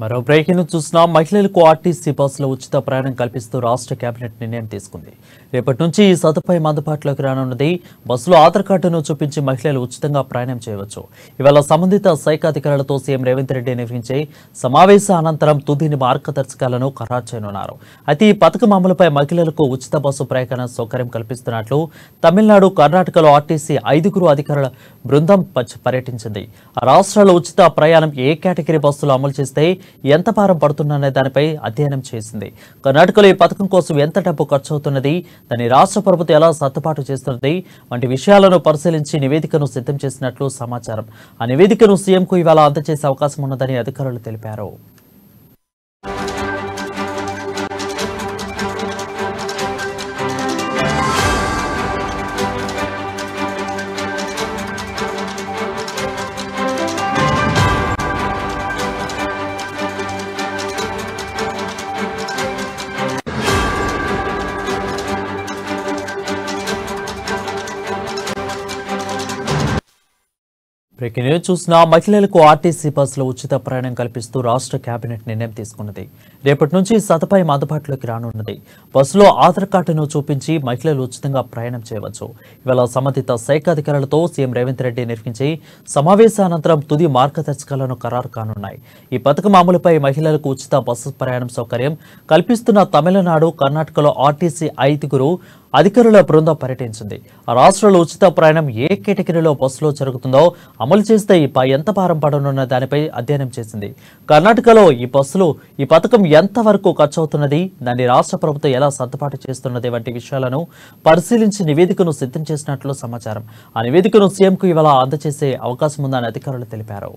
మరో బ్రేకింగ్ చూసిన మహిళలకు ఆర్టీసీ బస్సులో ఉచిత ప్రయాణం కల్పిస్తూ రాష్ట్ర కేబినెట్ నిర్ణయం తీసుకుంది. రేపటి నుంచి ఈ సదుపాయం అందుబాటులోకి రానున్నది. బస్సులో ఆధార్ కార్డును చూపించి మహిళలు ఉచితంగా ప్రయాణం చేయవచ్చు. ఇవాళ సంబంధిత శాఖ అధికారులతో సీఎం రేవంత్ రెడ్డి నిర్వహించే సమావేశ అనంతరం తుది మార్గదర్శకాలను ఖరారు చేయనున్నారు. అయితే ఈ పథకం అమలుపై మహిళలకు ఉచిత బస్సు ప్రయాణ సౌకర్యం కల్పిస్తున్నట్లు తమిళనాడు, కర్ణాటకలో ఆర్టీసీ 5 అధికారుల బృందం పర్యటించింది. ఆ రాష్ట్రాల్లో ఉచిత ప్రయాణం ఏ కేటగిరీ బస్సులు అమలు చేస్తే ఎంత భారం పడుతుందనే దానిపై అధ్యయనం చేసింది. కర్ణాటకలో ఈ పథకం కోసం ఎంత డబ్బు ఖర్చు అవుతున్నది, దాన్ని రాష్ట్ర ప్రభుత్వం ఎలా సర్దుబాటు చేస్తున్నది వంటి విషయాలను పరిశీలించి నివేదికను సిద్ధం చేసినట్లు సమాచారం. ఆ నివేదికను సీఎంకు ఇవాళ అందజేసే అవకాశం ఉన్నదని అధికారులు తెలిపారు. బ్రేకింగ్ న్యూస్ చూసిన మహిళలకు ఆర్టీసీ బస్సులో ఉచిత ప్రయాణం కల్పిస్తూ రాష్ట్ర కేబినెట్ నిర్ణయం తీసుకున్నది. రేపటి నుంచి సదుపాయం అందుబాటులోకి రానున్నది. బస్సులో ఆధార్ కార్డును చూపించి మహిళలు ఉచితంగా ప్రయాణం చేయవచ్చు. ఇవాళ సంబంధిత శాఖ అధికారులతో సీఎం రేవంత్ రెడ్డి నిర్వహించి సమావేశానంతరం తుది మార్గదర్శకాలను ఖరారు కానున్నాయి. ఈ పథకం అమలుపై మహిళలకు ఉచిత బస్సు ప్రయాణం సౌకర్యం కల్పిస్తున్న తమిళనాడు, కర్ణాటకలో ఆర్టీసీ 5 అధికారుల బృందం పర్యటించింది. ఆ రాష్ట్రంలో ఉచిత ప్రయాణం ఏ కేటగిరీలో బస్సులో జరుగుతుందో అమలు చేస్తే ఎంత భారం పడనున్న దానిపై అధ్యయనం చేసింది. కర్ణాటకలో ఈ పథకం ఎంత వరకు ఖర్చు అవుతున్నది, దాన్ని రాష్ట్ర ప్రభుత్వం ఎలా సర్దుబాటు చేస్తున్నది వంటి విషయాలను పరిశీలించి నివేదికను సిద్ధం చేసినట్లు సమాచారం. ఆ నివేదికను సీఎంకు ఇవాళ అందజేసే అవకాశం ఉందని అధికారులు తెలిపారు.